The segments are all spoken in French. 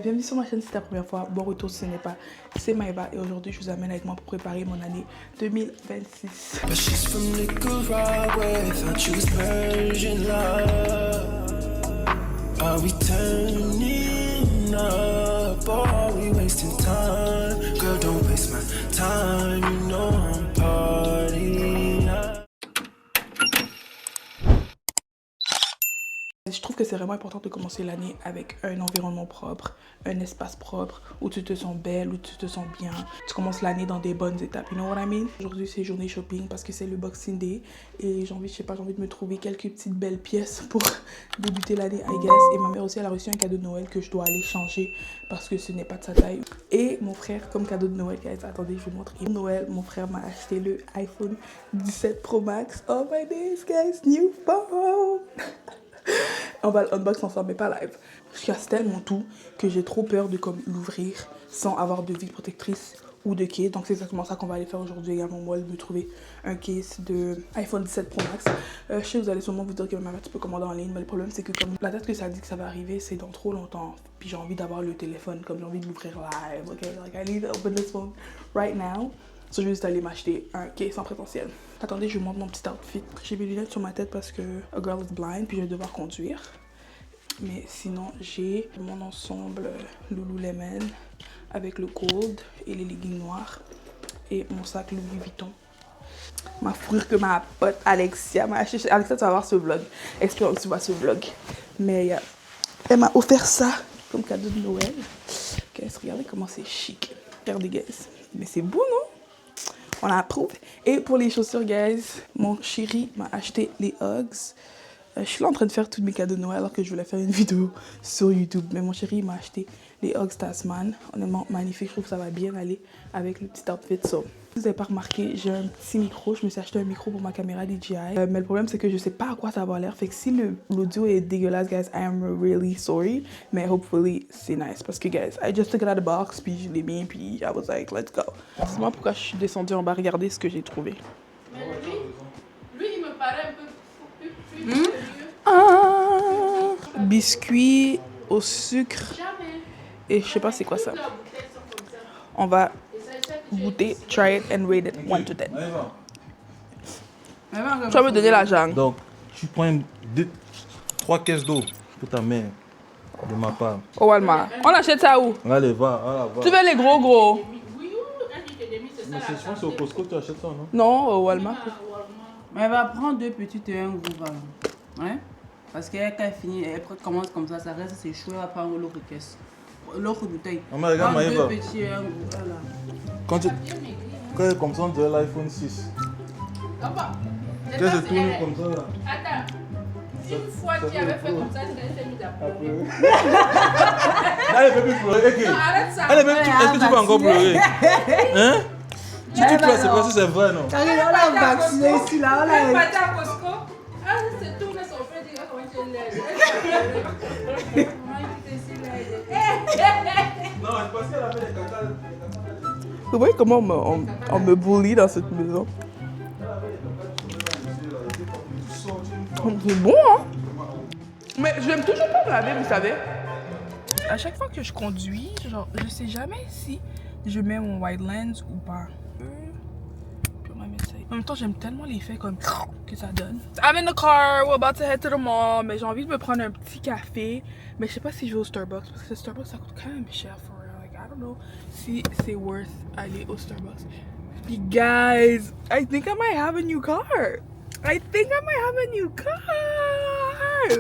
Bienvenue sur ma chaîne si c'est ta première fois. Bon retour si ce n'est pas. C'est Maëva et aujourd'hui je vous amène avec moi pour préparer mon année 2026. Are we turning up or are we wasting time? Girl, don't waste my time, you know I'm partying up. Je trouve que c'est vraiment important de commencer l'année avec un environnement propre, un espace propre, où tu te sens belle, où tu te sens bien. Tu commences l'année dans des bonnes étapes, you know what I mean? Aujourd'hui, c'est journée shopping parce que c'est le Boxing Day et j'ai envie, j'ai envie de me trouver quelques petites belles pièces pour débuter l'année, I guess. Et ma mère aussi, elle a reçu un cadeau de Noël que je dois aller changer parce que ce n'est pas de sa taille. Et mon frère, comme cadeau de Noël, guys, attendez, je vous montre. Pour Noël, mon frère m'a acheté le iPhone 17 Pro Max. Oh my days, guys, new phone! On va l'unbox ensemble, mais pas live. Je casse tellement tout que j'ai trop peur de comme l'ouvrir sans avoir de vitre protectrice ou de case. Donc c'est exactement ça qu'on va aller faire aujourd'hui également. Moi, de me trouver un case de iPhone 17 Pro Max. Je sais, vous allez sûrement vous dire que ma mère, tu peux commander en ligne. Mais le problème, c'est que comme la date que ça dit que ça va arriver, c'est dans trop longtemps. Puis j'ai envie d'avoir le téléphone, comme j'ai envie de l'ouvrir live. Ok, like I need to open this phone right now. So, je vais juste aller m'acheter un case en présentiel. Attendez, je vous montre mon petit outfit. J'ai mes lunettes sur ma tête parce que a girl is blind, puis je vais devoir conduire. Mais sinon, j'ai mon ensemble Lululemon avec le gold et les leggings noirs et mon sac Louis Vuitton. Ma fourrure que ma pote Alexia m'a acheté. Alexia, tu vas voir ce vlog. Explique tu vois ce vlog. Mais elle m'a offert ça comme cadeau de Noël. Guys, regardez comment c'est chic. Regardez, guys. Mais c'est beau, non? On approuve. Et pour les chaussures, guys, mon chéri m'a acheté les Uggs. Je suis là en train de faire tous mes cadeaux de Noël alors que je voulais faire une vidéo sur YouTube. Mais mon chéri m'a acheté les Uggs Tasman. Honnêtement, magnifique. Je trouve que ça va bien aller avec le petit outfit. So, si vous n'avez pas remarqué, j'ai un petit micro. Je me suis acheté un micro pour ma caméra DJI. Mais le problème, c'est que je sais pas à quoi ça va avoir l'air. Fait que si l'audio est dégueulasse, guys, I am really sorry. Mais hopefully, c'est nice. Parce que, guys, I just took it out of the box. Puis je l'ai mis. Puis I was like, let's go. Dis-moi pourquoi je suis descendue en bas. Regardez ce que j'ai trouvé. Mais lui, il me paraît un peu plus sérieux. Biscuits au sucre. Jamais. Et je sais pas c'est quoi ça. On va goûter, try it and rate it 1 to 10. Tu vas me donner l'argent. Donc, tu prends 3 caisses d'eau pour ta mère, de ma part. Au Walmart. On achète ça où? Allez, va. Tu veux les gros? Oui, c'est Mais ça. je pense que c'est au Costco que tu achètes ça, non? Non, au Walmart. Mais elle va prendre 2 petites et un gros ballon. Ouais? Parce qu'elle, quand elle finit, elle commence comme ça reste, c'est chaud, elle va prendre l'autre caisse. L'autre bouteille. Maman, regarde, Prends Maëva. 2 petits et un gros. Voilà. Quand elle est comme ça, on dirait l'iPhone 6. Papa, Quand elle se tourne comme ça, là. Attends. Une fois tu avais fait comme ça, tu t'es mis à pleurer. Elle ne peut plus pleurer. Ok. Non, arrête ça. Elle est même. Est-ce que tu peux encore pleurer? Hein? Si tu pleures, c'est parce que c'est vrai, non? On l'a vacciné ici, là. On Elle l'a. partait à Costco. Elle se tourne son frère et dit comment tu l'aides. Comment tu t'es si laide. Non, c'est parce qu'elle a fait des caca. Vous voyez comment on me bully dans cette maison? C'est bon, hein? Mais je n'aime toujours pas me laver, vous savez. À chaque fois que je conduis, genre, je sais jamais si je mets mon wide lens ou pas. Puis on va mettre ça. En même temps, j'aime tellement l'effet comme que ça donne. I'm in the car, we're about to head to the mall. Mais j'ai envie de me prendre un petit café. Mais je sais pas si je vais au Starbucks parce que le Starbucks ça coûte quand même cher for real. Like, I don't know si c'est worth aller au Starbucks. Puis guys, I think I might have a new car.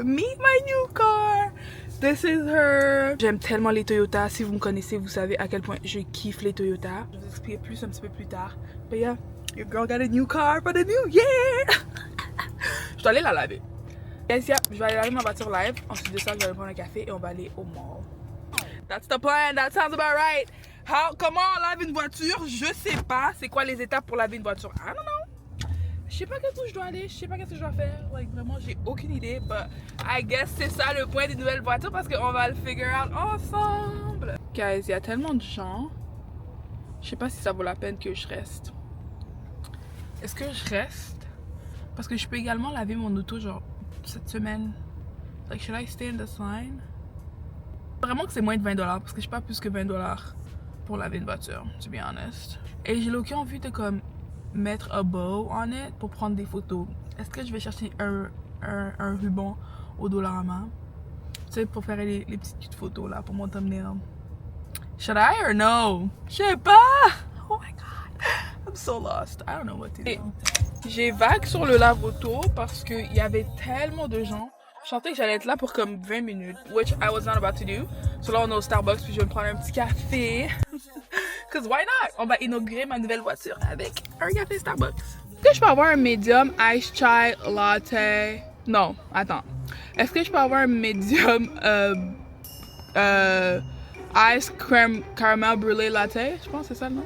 Meet my new car. This is her. J'aime tellement les Toyota. Si vous me connaissez, vous savez à quel point je kiffe les Toyota. Je vais vous expliquer plus un petit peu plus tard. But yeah, your girl got a new car for the new year. Je dois aller la laver. Yes, yeah, je vais aller laver ma voiture live. Ensuite de ça, je vais aller prendre un café et on va aller au mall. That's the plan. That sounds about right. Comment on lave une voiture? Je sais pas. C'est quoi les étapes pour laver une voiture? I don't know. Je sais pas qu'est-ce que je dois aller, je sais pas qu'est-ce que je dois faire. Like, vraiment, j'ai aucune idée. But I guess c'est ça le point des nouvelles voitures parce qu'on va le figure out ensemble. Guys, il y a tellement de gens. Je sais pas si ça vaut la peine que je reste. Est-ce que je reste? Parce que je peux également laver mon auto, genre, cette semaine. Like, should I stay in this line? vraiment que c'est moins de 20 $ parce que je suis pas plus que 20 $ pour laver une voiture, to be honest. Et j'ai l'occasion envie de comme mettre un bow on it pour prendre des photos. Est-ce que je vais chercher un ruban au Dollarama? Tu sais, pour faire les petites photos là pour mon thumbnail. Should I or no? Je sais pas! Oh my god! I'm so lost. I don't know what to do. J'ai vague sur le lave-auto parce qu'il y avait tellement de gens. Je sentais que j'allais être là pour comme 20 minutes, which I was not about to do. So là, on est au Starbucks, puis je vais me prendre un petit café. Cause why not? On va inaugurer ma nouvelle voiture avec un café Starbucks. Est-ce que je peux avoir un medium ice chai latte? Non, attends. Est-ce que je peux avoir un medium ice crème caramel brûlé latte? Je pense que c'est ça le nom.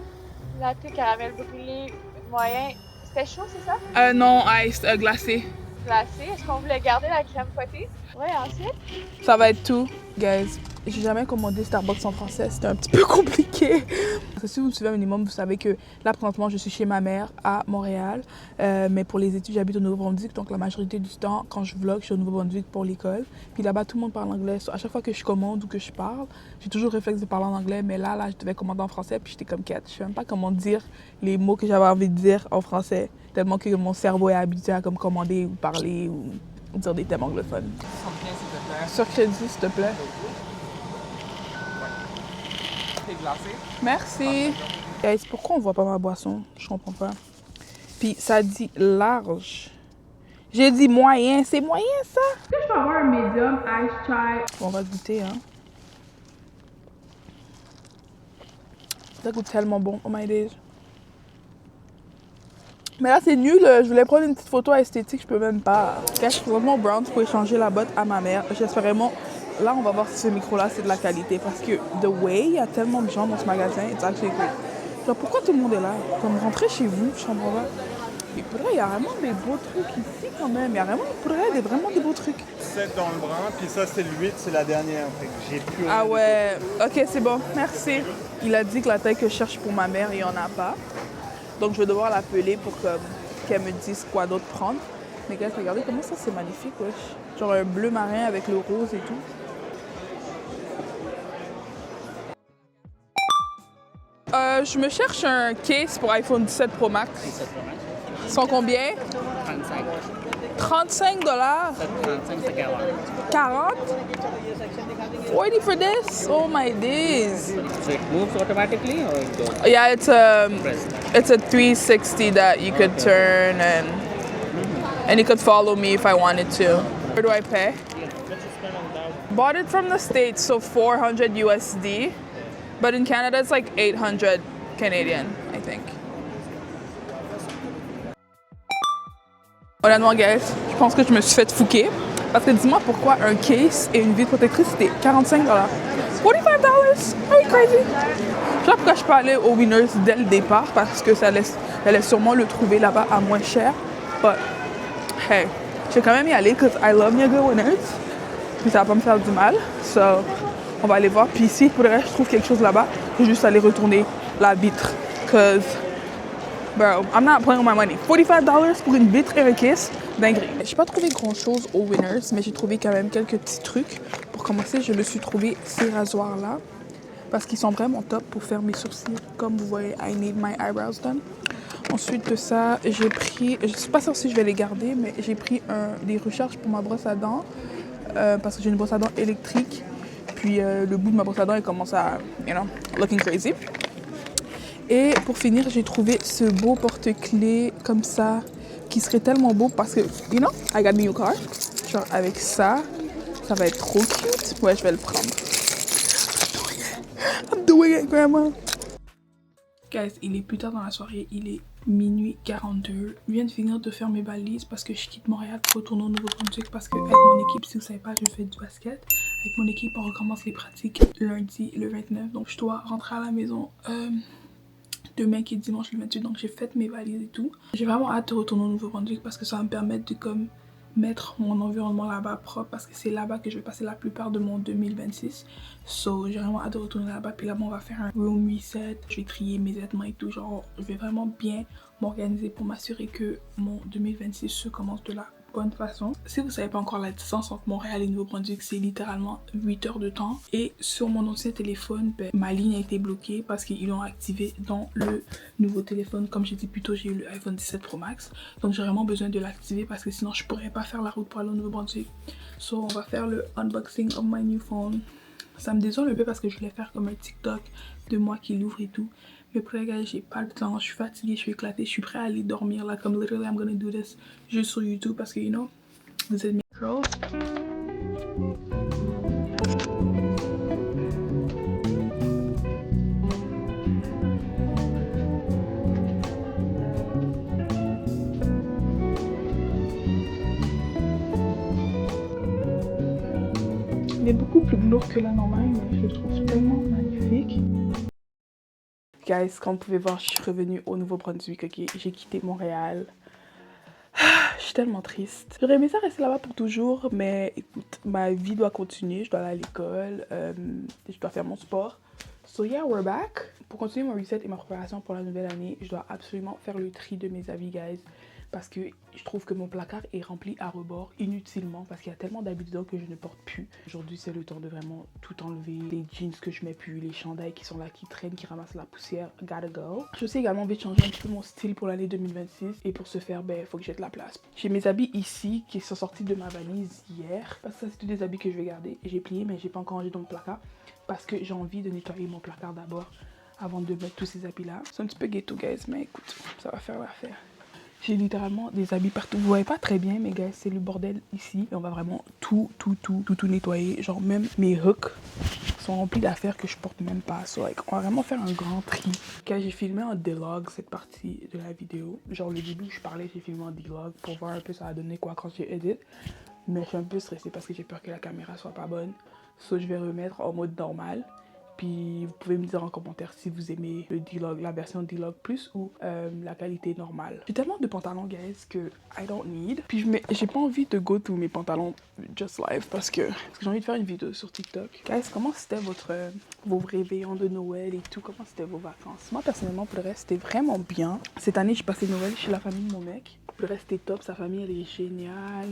Latte caramel brûlé moyen. C'était chaud, c'est ça? Non, ice glacé. Glacé. Est-ce qu'on voulait garder la crème fouettée? Oui, ensuite. Ça va être tout, guys. J'ai jamais commandé Starbucks en français, c'était un petit peu compliqué. Parce que si vous me suivez un minimum, vous savez que là, présentement, je suis chez ma mère à Montréal. Mais pour les études, j'habite au Nouveau-Brunswick. Donc, la majorité du temps, quand je vlog, je suis au Nouveau-Brunswick pour l'école. Puis là-bas, tout le monde parle anglais. À chaque fois que je commande ou que je parle, j'ai toujours le réflexe de parler en anglais. Mais là, je devais commander en français. Puis j'étais comme quête. Je sais même pas comment dire les mots que j'avais envie de dire en français. Tellement que mon cerveau est habitué à comme commander ou parler ou dire des thèmes anglophones. Sur crédit, s'il te plaît. Glacé. Merci. Guys, pourquoi on voit pas ma boisson? Je comprends pas. Puis ça dit large. J'ai dit moyen. C'est moyen ça? Est-ce que je peux avoir un medium ice chai? On va goûter, hein. Ça goûte tellement bon. Oh my days. Mais là, c'est nul. Je voulais prendre une petite photo esthétique. Je peux même pas. Guys, je suis vraiment brown pour échanger la botte à ma mère. J'espère vraiment. Là, on va voir si ce micro-là, c'est de la qualité. Parce que, the way, il y a tellement de gens dans ce magasin, it's actually great. Genre, pourquoi tout le monde est là? Comme, rentrez chez vous, je comprends pas. Et pour vrai, il y a vraiment des beaux trucs ici, quand même. Il y a vraiment, pour vrai, vraiment des beaux trucs. 7 dans le brun, puis ça, c'est le 8, c'est la dernière. Fait que j'ai plus Ah ouais. Ok, c'est bon. Merci. Il a dit que la taille que je cherche pour ma mère, il n'y en a pas. Donc, je vais devoir l'appeler pour qu'elle me dise quoi d'autre prendre. Mais gars, regardez comment ça, c'est magnifique, wesh. Genre un bleu marin avec le rose et tout. Je me cherche un case pour iPhone 17 Pro Max. Ils sont combien? 35 $. 40? 40 for this? Oh my days. So it moves automatically or it goes Yeah, it's a 360 that you could turn and you could follow me if I wanted to. Where do I pay? Bought it from the States, so 400 USD. But in Canada, it's like 800 Canadian, I think. Honnêtement, guys, je pense que je me suis fait fouquer. Parce que dis-moi pourquoi un case et une vitre protectrice, c'était 45 $. 45 $? Are you crazy? Je sais pas pourquoi je peux aller au Winners dès le départ, parce que ça allait sûrement le trouver là-bas à moins cher. But, hey, je vais quand même y aller, parce que I love Niagara Winners. Puis ça va pas me faire du mal. So, on va aller voir. Puis ici, pour le reste, je trouve quelque chose là-bas. Je vais juste aller retourner la vitre. Cause, bro, I'm not playing with my money. 45 $ pour une vitre et un case, dinguerie. J'ai pas trouvé grand-chose au Winners, mais j'ai trouvé quand même quelques petits trucs. Pour commencer, je me suis trouvé ces rasoirs-là. Parce qu'ils sont vraiment top pour faire mes sourcils. Comme vous voyez, I need my eyebrows done. Ensuite de ça, j'ai pris... Je suis pas sûre si je vais les garder, mais j'ai pris des recharges pour ma brosse à dents. Parce que j'ai une brosse à dents électrique. Puis le bout de ma brosse à dents, il commence à, you know, looking crazy. Et pour finir, j'ai trouvé ce beau porte-clés comme ça, qui serait tellement beau parce que, you know, I got a new car. Genre avec ça, ça va être trop cute. Ouais, je vais le prendre. I'm doing it, grandma. Guys, il est plus tard dans la soirée, il est minuit 42. Je viens de finir de faire mes valises parce que je quitte Montréal pour retourner au Nouveau-Brunswick parce qu'avec mon équipe, si vous savez pas, je fais du basket. Avec mon équipe, on recommence les pratiques lundi le 29. Donc je dois rentrer à la maison demain qui est dimanche le 28. Donc j'ai fait mes valises et tout. J'ai vraiment hâte de retourner au Nouveau-Brunswick parce que ça va me permettre de comme mettre mon environnement là-bas propre parce que c'est là-bas que je vais passer la plupart de mon 2026. So j'ai vraiment hâte de retourner là-bas. Puis là-bas on va faire un room reset. Je vais trier mes vêtements et tout. Genre je vais vraiment bien m'organiser pour m'assurer que mon 2026 se commence de la bonne façon. Si vous savez pas encore la distance entre Montréal et Nouveau-Brunswick, c'est littéralement 8 heures de temps. Et sur mon ancien téléphone, ben, ma ligne a été bloquée parce qu'ils l'ont activée dans le nouveau téléphone. Comme j'ai dit plus tôt, j'ai eu le iPhone 17 Pro Max. Donc j'ai vraiment besoin de l'activer parce que sinon je pourrais pas faire la route pour aller au Nouveau-Brunswick. So on va faire le unboxing of my new phone. Ça me désole un peu parce que je voulais faire comme un TikTok de moi qui l'ouvre et tout. Mais pour les gars, j'ai pas le temps, je suis fatiguée, je suis éclatée, je suis prête à aller dormir là. Comme literally, I'm gonna do this juste sur YouTube parce que, you know, vous êtes mes girls. Il est beaucoup plus lourd que la normale, mais je le trouve tellement magnifique. Guys, comme vous pouvez voir, je suis revenue au Nouveau-Brunswick, ok? J'ai quitté Montréal. Je suis tellement triste. J'aurais aimé ça rester là-bas pour toujours, mais écoute, ma vie doit continuer. Je dois aller à l'école, je dois faire mon sport. So yeah, we're back. Pour continuer mon reset et ma préparation pour la nouvelle année, je dois absolument faire le tri de mes habits, guys. Parce que je trouve que mon placard est rempli à rebord inutilement parce qu'il y a tellement d'habits dedans que je ne porte plus. Aujourd'hui, c'est le temps de vraiment tout enlever. Les jeans que je mets plus, les chandails qui sont là, qui traînent, qui ramassent la poussière. Gotta go. Je sais également envie de changer un petit peu mon style pour l'année 2026. Et pour ce faire, ben, faut que j'ai de la place. J'ai mes habits ici qui sont sortis de ma valise hier. Parce que ça, c'est tous des habits que je vais garder. J'ai plié, mais j'ai pas encore rangé dans mon placard. Parce que j'ai envie de nettoyer mon placard d'abord avant de mettre tous ces habits là. C'est un petit peu ghetto, guys, mais écoute, ça va faire l'affaire. J'ai littéralement des habits partout. Vous voyez pas très bien, mais gars, c'est le bordel ici. Et on va vraiment tout nettoyer. Genre même mes hooks sont remplis d'affaires que je porte même pas. So, like, on va vraiment faire un grand tri. Quand j'ai filmé en D-Log cette partie de la vidéo, genre le début où je parlais, j'ai filmé en D-Log pour voir un peu ça a donné quoi quand j'ai edit. Mais je suis un peu stressée parce que j'ai peur que la caméra soit pas bonne. So, je vais remettre en mode normal. Puis vous pouvez me dire en commentaire si vous aimez le D-Log, la version D-Log plus ou la qualité normale. J'ai tellement de pantalons, guys, que I don't need. Puis j'ai pas envie de go to mes pantalons just live parce que j'ai envie de faire une vidéo sur TikTok. Guys, comment c'était vos réveillons de Noël et tout? Comment c'était vos vacances? Moi, personnellement, pour le reste, c'était vraiment bien. Cette année, j'ai passé Noël chez la famille de mon mec. Pour le reste, c'était top. Sa famille, elle est géniale.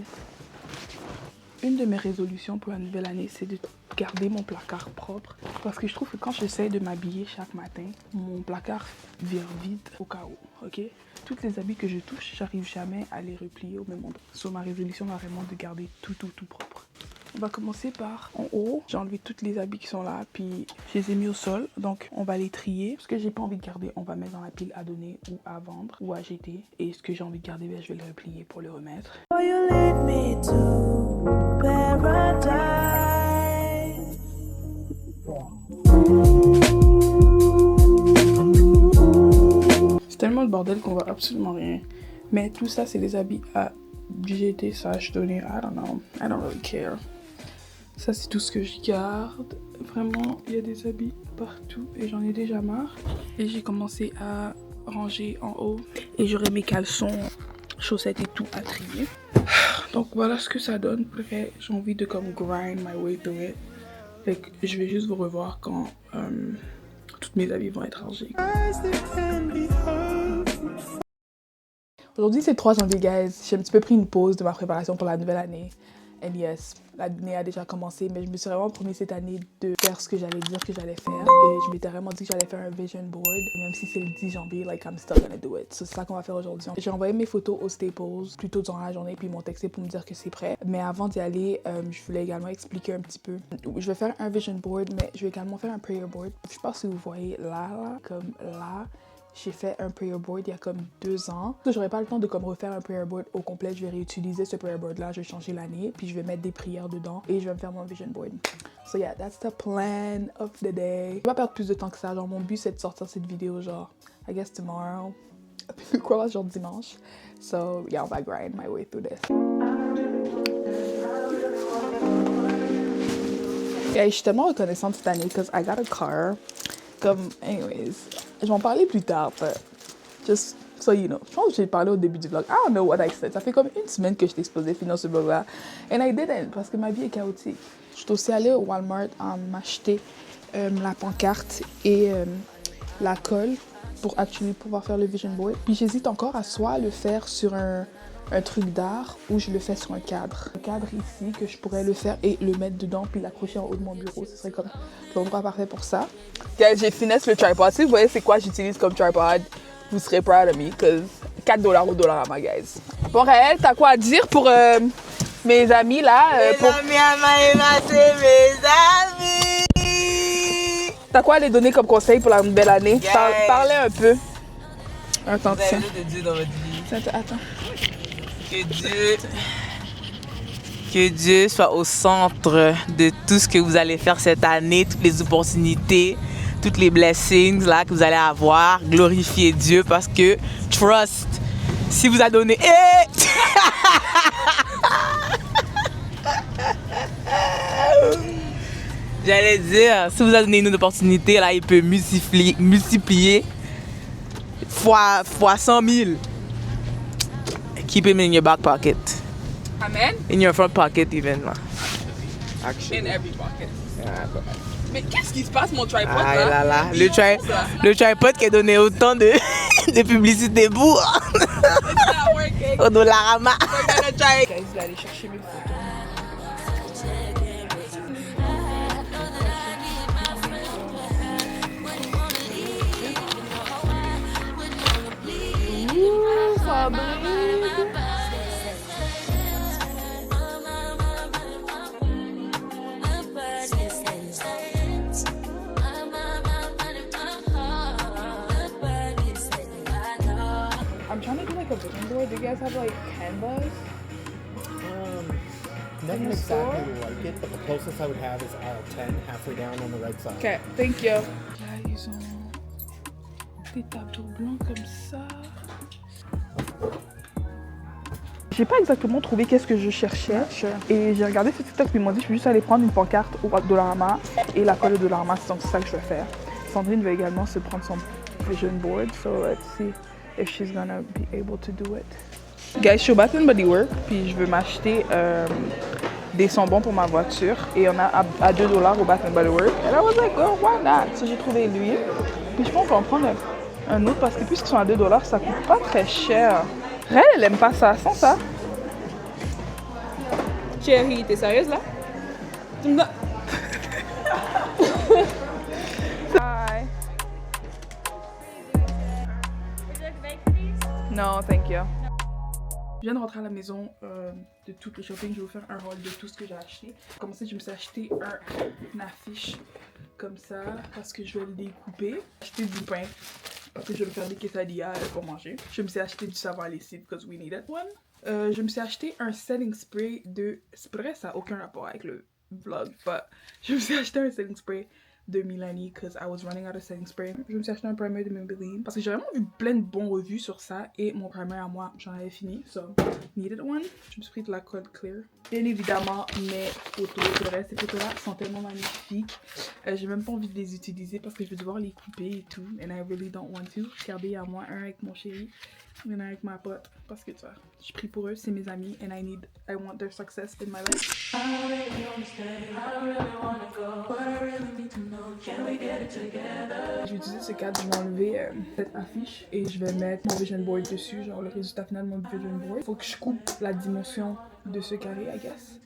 Une de mes résolutions pour la nouvelle année, c'est de garder mon placard propre. Parce que je trouve que quand j'essaie de m'habiller chaque matin, mon placard vire vide au cas où, ok? Toutes les habits que je touche, j'arrive jamais à les replier au même endroit. So, ma résolution est vraiment de garder tout propre. On va commencer par en haut. J'ai enlevé tous les habits qui sont là, puis je les ai mis au sol. Donc, on va les trier. Ce que j'ai pas envie de garder, on va mettre dans la pile à donner ou à vendre ou à jeter. Et ce que j'ai envie de garder, ben, je vais le replier pour le remettre. C'est tellement le bordel qu'on voit absolument rien. Mais tout ça, c'est des habits à jeter, donner. I don't know. I don't really care. Ça, c'est tout ce que je garde. Vraiment, il y a des habits partout et j'en ai déjà marre. Et j'ai commencé à ranger en haut. Et j'aurai mes caleçons, chaussettes et tout à trier. Donc voilà ce que ça donne. Après, j'ai envie de comme grind my way through it. Fait que je vais juste vous revoir quand toutes mes habits vont être rangés. Aujourd'hui c'est le 3 janvier, guys. J'ai un petit peu pris une pause de ma préparation pour la nouvelle année. And yes, l'année a déjà commencé, mais je me suis vraiment promis cette année de faire ce que j'allais dire que j'allais faire. Et je m'étais vraiment dit que j'allais faire un vision board. Même si c'est le 10 janvier, like I'm still gonna do it. So, c'est ça qu'on va faire aujourd'hui. J'ai envoyé mes photos aux Staples plus tôt dans la journée, puis ils m'ont texté pour me dire que c'est prêt. Mais avant d'y aller, je voulais également expliquer un petit peu. Je vais faire un vision board, mais je vais également faire un prayer board. Je sais pas si vous voyez là, comme là. J'ai fait un prayer board il y a comme 2 ans. J'aurais pas le temps de comme refaire un prayer board au complet. Je vais réutiliser ce prayer board là. Je vais changer l'année. Puis je vais mettre des prières dedans. Et je vais me faire mon vision board. So yeah, that's the plan of the day. Je vais pas perdre plus de temps que ça. Genre mon but c'est de sortir cette vidéo genre, I guess tomorrow. Quoi là, genre dimanche. So yeah, on va grind my way through this. Yeah, je suis tellement reconnaissante cette année because I got a car. Comme, anyways, je vais en parler plus tard, but just so you know. Je pense que j'ai parlé au début du vlog. I don't know what I said. Ça fait comme 1 semaine que je t'ai exposé finir ce vlog-là. And I didn't, parce que ma vie est chaotique. Je suis aussi allée au Walmart m'acheter la pancarte et la colle pour pouvoir faire le vision board. Puis j'hésite encore à soit le faire sur un un truc d'art ou je le fais sur un cadre. Un cadre ici que je pourrais le faire et le mettre dedans puis l'accrocher en haut de mon bureau. Ce serait comme l'endroit parfait pour ça. Guys, j'ai finesse le tripod. Si vous voyez c'est quoi j'utilise comme tripod, vous serez proud of me because $4 au Dollarama, guys. Bon, Raël, t'as quoi à dire pour mes amis là? Mes amis à Maïma, c'est mes amis! T'as quoi à les donner comme conseil pour la nouvelle année? Yes. Parlez un peu. Attends, Vous avez de Dieu dans votre vie. Attends. Que Dieu soit au centre de tout ce que vous allez faire cette année, toutes les opportunités, toutes les blessings là que vous allez avoir. Glorifiez Dieu parce que trust, si vous a donné, j'allais dire, si vous a donné une opportunité là, il peut multiplier fois 100 000. Keep him in your back pocket. Amen. In your front pocket even. In every pocket. Mais qu'est-ce qui se passe mon tripod Ah là? là là, le tripod qui a donné autant de, de publicité pour au Dollarama. Guys, je vais aller chercher mes photos. Ouh, ça brille. I'm trying to do like a vision board. Do you guys have like canvas? Nothing In the store? exactly like it, but the closest I would have is aisle 10, halfway down on the right side. Okay, thank you. Là, ils ont des tableaux blancs comme ça. J'ai pas exactement trouvé qu'est-ce que je cherchais et j'ai regardé ce TikTok puis ils m'ont dit je peux juste aller prendre une pancarte au Dollarama et la colle au Dollarama, donc c'est ça que je vais faire. Sandrine va également se prendre son vision board, so let's see if she's gonna be able to do it. Guys, je suis au Bath & Body Works puis je veux m'acheter des sambons pour ma voiture et on a à $2 au Bath & Body Works. And I was like, oh, why not? So j'ai trouvé lui. Puis je pense qu'on va en prendre un autre parce que puisqu'ils sont à $2, ça coûte pas très cher. Ren, elle aime pas ça, sans ça. Chérie, t'es sérieuse là? Hi. No, thank you. Je viens de rentrer à la maison de tout le shopping. Je vais vous faire un haul de tout ce que j'ai acheté. Pour commencer, je me suis acheté une affiche comme ça parce que je vais le découper. J'ai acheté du pain parce que je vais me faire des quesadillas pour manger. Je me suis acheté du savon à lessive because we needed one. Je me suis acheté un setting spray de... C'est vrai, ça n'a aucun rapport avec le vlog, but je me suis acheté un setting spray de Milani because I was running out of setting spray. Je me suis acheté un primer de Maybelline parce que j'ai vraiment vu plein de bons revues sur ça et mon primer à moi, j'en avais fini, so needed one. Je me suis pris de la colle clear. Bien évidemment, mes photos, le reste, ces photos-là sont tellement magnifiques. J'ai même pas envie de les utiliser parce que je vais devoir les couper et tout, and I really don't want to. Regardez, il y a moi un avec mon chéri. And avec ma pote parce que tu vois, je prie pour eux, c'est mes amis and I want their success in my life. Je vais utiliser ce cadre, je vais enlever cette affiche et je vais mettre mon vision board dessus, genre le résultat final de mon vision board. Faut que je coupe la dimension de ce carré, I guess.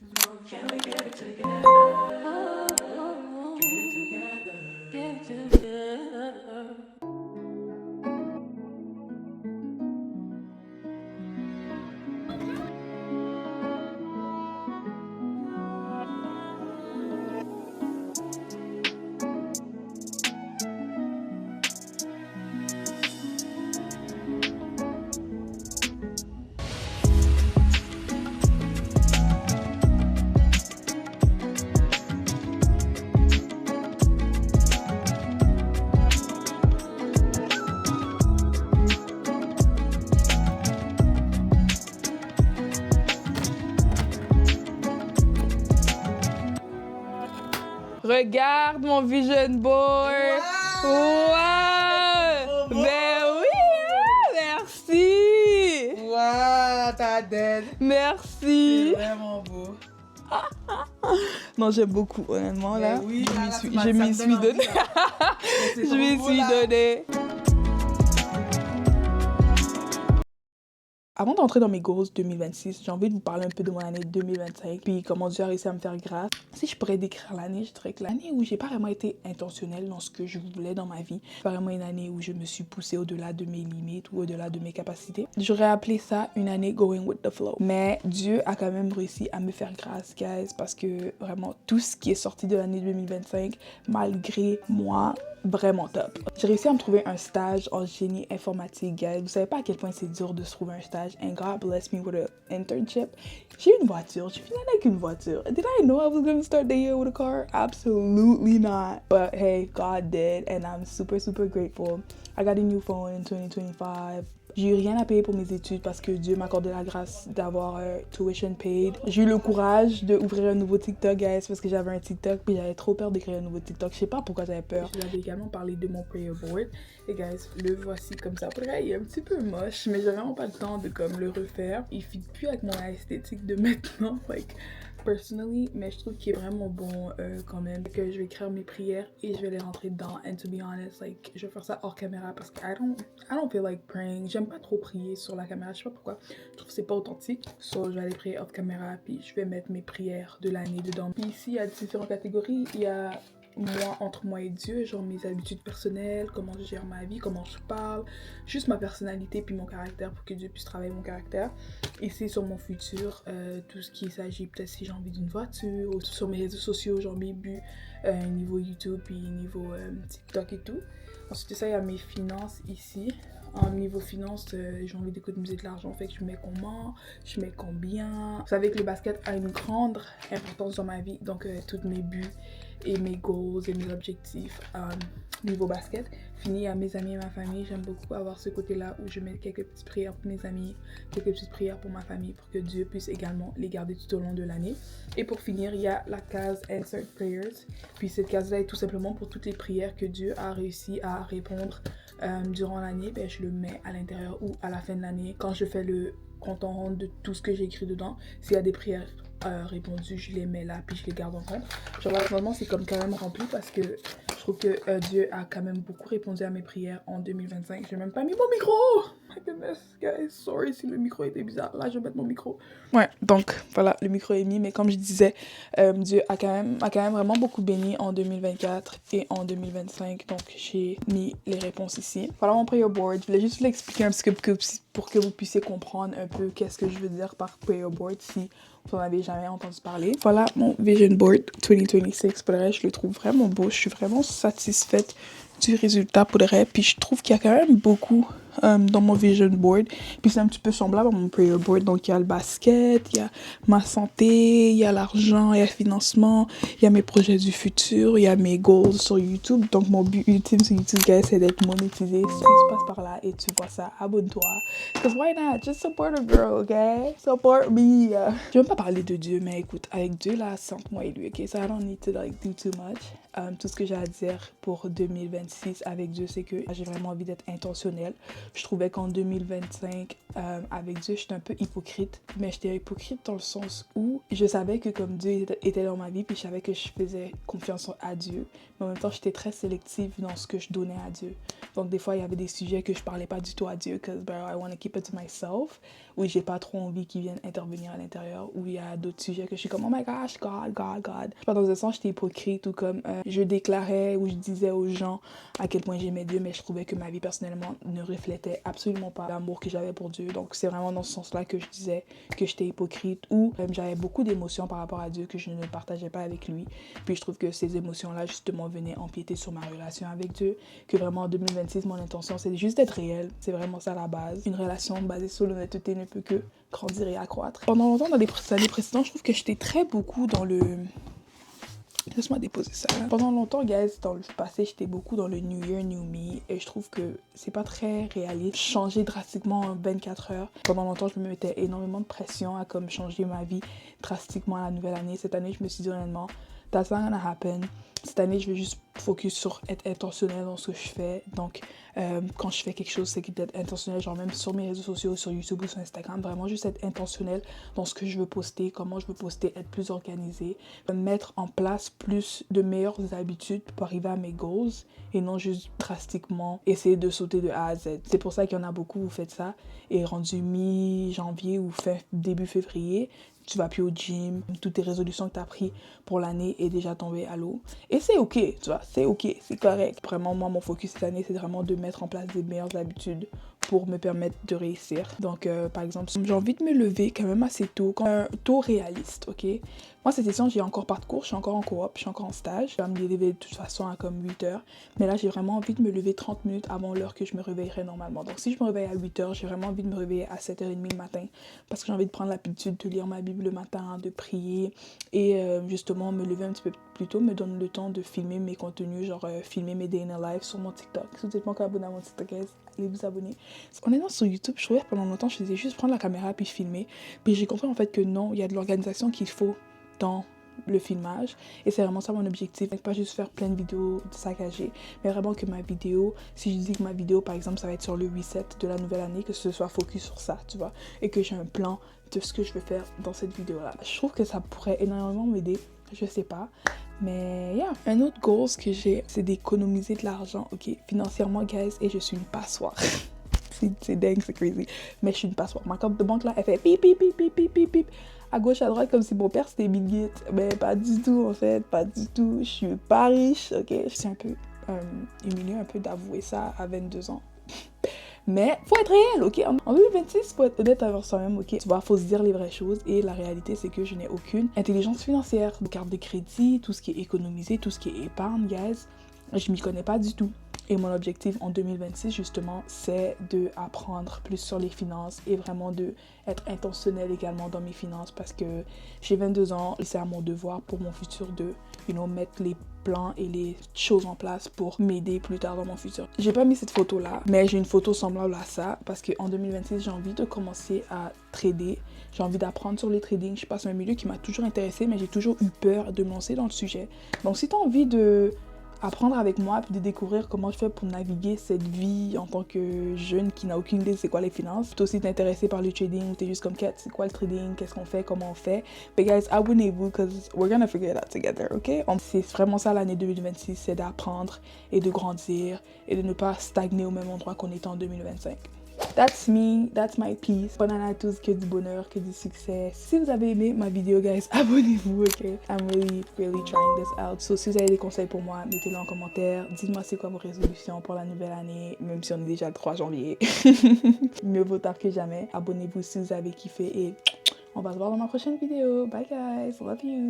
Regarde mon vision board. Wow! Ben oui! Merci! Wow, t'as dead. Merci! C'est vraiment beau. Non, j'aime beaucoup, honnêtement, là. Ben oui, je m'y suis donnée. Je m'y suis donnée. Avant d'entrer dans mes goals 2026, j'ai envie de vous parler un peu de mon année 2025, puis comment Dieu a réussi à me faire grâce. Si je pourrais décrire l'année, je dirais que l'année où j'ai pas vraiment été intentionnelle dans ce que je voulais dans ma vie, pas vraiment une année où je me suis poussée au-delà de mes limites ou au-delà de mes capacités. J'aurais appelé ça une année going with the flow. Mais Dieu a quand même réussi à me faire grâce, guys, parce que vraiment tout ce qui est sorti de l'année 2025, malgré moi, vraiment top. J'ai réussi à me trouver un stage en génie informatique, guys. Vous savez pas à quel point c'est dur de se trouver un stage. And God bless me with an internship. J'ai une voiture. Je suis avec une voiture. Did I know I was going to start the year with a car? Absolutely not. But hey, God did. And I'm super, super grateful. I got a new phone in 2025. J'ai eu rien à payer pour mes études parce que Dieu m'a accordé la grâce d'avoir tuition paid. J'ai eu le courage d'ouvrir un nouveau TikTok, guys, parce que j'avais un TikTok puis j'avais trop peur de créer un nouveau TikTok. Je sais pas pourquoi j'avais peur. Je vous avais également parlé de mon prayer board. Et guys, le voici comme ça. Après, il est un petit peu moche, mais j'ai vraiment pas le temps de comme le refaire. Il fit plus avec mon esthétique de maintenant, like personally, mais je trouve qu'il est vraiment bon quand même. Que je vais écrire mes prières et je vais les rentrer dedans. And to be honest, like, je vais faire ça hors caméra parce que I don't feel like praying. J'aime pas trop prier sur la caméra, je sais pas pourquoi. Je trouve que c'est pas authentique. So, je vais aller prier off caméra puis je vais mettre mes prières de l'année dedans. Puis ici, il y a différentes catégories. Il y a moi, entre moi et Dieu, genre mes habitudes personnelles, comment je gère ma vie, comment je parle, juste ma personnalité puis mon caractère pour que Dieu puisse travailler mon caractère. Ici sur mon futur, tout ce qui s'agit peut-être si j'ai envie d'une voiture, ou sur mes réseaux sociaux, genre mes buts, niveau YouTube puis niveau TikTok et tout. Ensuite de ça, il y a mes finances ici. En niveau finance, j'ai envie d'économiser de l'argent, fait que je mets comment, je mets combien. Vous savez que le basket a une grande importance dans ma vie, donc tous mes buts et mes goals et mes objectifs niveau basket. Fini à mes amis et ma famille, j'aime beaucoup avoir ce côté-là où je mets quelques petites prières pour mes amis, quelques petites prières pour ma famille pour que Dieu puisse également les garder tout au long de l'année. Et pour finir, il y a la case Answered Prayers. Puis cette case-là est tout simplement pour toutes les prières que Dieu a réussi à répondre durant l'année. Ben, je le mets à l'intérieur ou à la fin de l'année quand je fais le compte en rendu de tout ce que j'ai écrit dedans. S'il y a des prières répondues, je les mets là puis je les garde en compte. Genre à ce moment c'est comme quand même rempli parce que je trouve que Dieu a quand même beaucoup répondu à mes prières en 2025. J'ai même pas mis mon micro. My goodness, guys, sorry si le micro était bizarre. Là je vais mettre mon micro. Ouais, donc voilà, le micro est mis, mais comme je disais, Dieu a quand même vraiment beaucoup béni en 2024 et en 2025, donc j'ai mis les réponses ici. Voilà mon prayer board, je voulais juste vous l'expliquer un petit peu pour que vous puissiez comprendre un peu qu'est-ce que je veux dire par prayer board si vous n'en avez jamais entendu parler. Voilà mon vision board 2026, pour le reste, je le trouve vraiment beau, je suis vraiment satisfaite du résultat pour le reste, puis je trouve qu'il y a quand même beaucoup dans mon vision board, puis c'est un petit peu semblable à mon prayer board. Donc il y a le basket, il y a ma santé, il y a l'argent, il y a le financement, il y a mes projets du futur, il y a mes goals sur YouTube. Donc mon but ultime sur YouTube, guys, c'est d'être monétisé. Si tu passes par là et tu vois ça, abonne-toi, because why not, just support a girl, okay, support me. Je vais même pas parler de Dieu, mais écoute, avec Dieu là, sans moi et lui, ok, so I don't need to like do too much. Tout ce que j'ai à dire pour 2026 avec Dieu, c'est que j'ai vraiment envie d'être intentionnelle. Je trouvais qu'en 2025, avec Dieu, j'étais un peu hypocrite. Mais j'étais hypocrite dans le sens où je savais que comme Dieu était dans ma vie, puis je savais que je faisais confiance à Dieu. Mais en même temps, j'étais très sélective dans ce que je donnais à Dieu. Donc des fois, il y avait des sujets que je parlais pas du tout à Dieu, because I want to keep it to myself. Où j'ai pas trop envie qu'il vienne intervenir à l'intérieur. Où il y a d'autres sujets que je suis comme, oh my gosh, God. Je sais pas, dans un sens, j'étais hypocrite ou comme je déclarais ou je disais aux gens à quel point j'aimais Dieu, mais je trouvais que ma vie personnellement ne reflétait absolument pas l'amour que j'avais pour Dieu. Donc c'est vraiment dans ce sens-là que je disais que j'étais hypocrite ou j'avais beaucoup d'émotions par rapport à Dieu que je ne partageais pas avec lui. Puis je trouve que ces émotions-là justement venaient empiéter sur ma relation avec Dieu. Que vraiment en 2026, mon intention c'est juste d'être réelle. C'est vraiment ça la base. Une relation basée sur l'honnêteté ne peut que grandir et accroître. Pendant longtemps, dans les années précédentes, je trouve que j'étais très beaucoup dans le... Laisse-moi déposer ça. Pendant longtemps, guys, dans le passé, j'étais beaucoup dans le New Year, New Me. Et je trouve que c'est pas très réaliste. Changer drastiquement en 24 heures. Pendant longtemps, je me mettais énormément de pression à comme changer ma vie drastiquement à la nouvelle année. Cette année, je me suis dit honnêtement, That's not gonna happen. Cette année, je vais juste focus sur être intentionnel dans ce que je fais. Donc, quand je fais quelque chose, c'est d'être intentionnel, genre même sur mes réseaux sociaux, sur YouTube ou sur Instagram, vraiment juste être intentionnel dans ce que je veux poster, comment je veux poster, être plus organisé, mettre en place plus de meilleures habitudes pour arriver à mes goals et non juste drastiquement essayer de sauter de A à Z. C'est pour ça qu'il y en a beaucoup, vous faites ça, et rendu mi-janvier ou début février, tu vas plus au gym, toutes tes résolutions que tu as prises pour l'année est déjà tombée à l'eau. Et c'est ok, tu vois, c'est ok, c'est correct. Vraiment, moi, mon focus cette année, c'est vraiment de mettre en place des meilleures habitudes pour me permettre de réussir. Donc, par exemple, j'ai envie de me lever quand même assez tôt, tôt réaliste, ok? Moi, cette session, j'ai encore pas de cours, je suis encore en coop, je suis encore en stage. Je vais me lever de toute façon à comme 8h. Mais là, j'ai vraiment envie de me lever 30 minutes avant l'heure que je me réveillerais normalement. Donc, si je me réveille à 8h, j'ai vraiment envie de me réveiller à 7h30 le matin parce que j'ai envie de prendre l'habitude de lire ma Bible le matin, de prier et justement me lever un petit peu plus tôt, me donne le temps de filmer mes contenus, genre filmer mes day in a life sur mon TikTok. Si vous n'êtes pas encore abonné à mon TikTok, guys, allez vous abonner. Honnêtement, sur YouTube, je trouvais que pendant longtemps, je faisais juste prendre la caméra puis filmer. Puis j'ai compris en fait que non, il y a de l'organisation qu'il faut dans le filmage et c'est vraiment ça mon objectif, pas juste faire plein de vidéos saccagées, mais vraiment que ma vidéo, si je dis que ma vidéo par exemple ça va être sur le reset de la nouvelle année, que ce soit focus sur ça, tu vois, et que j'ai un plan de ce que je veux faire dans cette vidéo là. Je trouve que ça pourrait énormément m'aider, je sais pas, mais yeah. Un autre goal que j'ai, c'est d'économiser de l'argent, ok, financièrement guys, et je suis une passoire. C'est dingue, c'est crazy, mais je suis une passoire. Ma carte de banque là, elle fait pip pip pip pip pip pip pip à gauche à droite comme si mon père c'était Bill Gates, mais pas du tout en fait, pas du tout. Je suis pas riche, ok. Je suis un peu humiliée un peu d'avouer ça à 22 ans. Mais faut être réel, ok. En 2026, faut être honnête avec soi-même, ok. Tu vois, faut se dire les vraies choses et la réalité c'est que je n'ai aucune intelligence financière. Carte de crédit, tout ce qui est économisé, tout ce qui est épargne, guys, je m'y connais pas du tout. Et mon objectif en 2026, justement, c'est d'apprendre plus sur les finances et vraiment d'être intentionnel également dans mes finances parce que j'ai 22 ans et c'est à mon devoir pour mon futur de, mettre les plans et les choses en place pour m'aider plus tard dans mon futur. J'ai pas mis cette photo-là, mais j'ai une photo semblable à ça parce qu'en 2026, j'ai envie de commencer à trader. J'ai envie d'apprendre sur les trading. Je sais pas, c'est un milieu qui m'a toujours intéressée, mais j'ai toujours eu peur de me lancer dans le sujet. Donc, si tu as envie de apprendre avec moi puis de découvrir comment je fais pour naviguer cette vie en tant que jeune qui n'a aucune idée de c'est quoi les finances. Toi aussi t'es intéressé par le trading ou t'es juste comme quête, c'est quoi le trading, qu'est-ce qu'on fait, comment on fait. But guys, abonnez-vous because we're gonna figure it out together, ok? C'est vraiment ça l'année 2026, c'est d'apprendre et de grandir et de ne pas stagner au même endroit qu'on était en 2025. That's me, that's my peace. Bonne année à tous, que du bonheur, que du succès. Si vous avez aimé ma vidéo, guys, abonnez-vous, ok? I'm really trying this out. So, si vous avez des conseils pour moi, mettez-les en commentaire. Dites-moi c'est quoi vos résolutions pour la nouvelle année, même si on est déjà le 3 janvier. Mieux vaut tard que jamais. Abonnez-vous si vous avez kiffé et on va se voir dans ma prochaine vidéo. Bye guys, love you.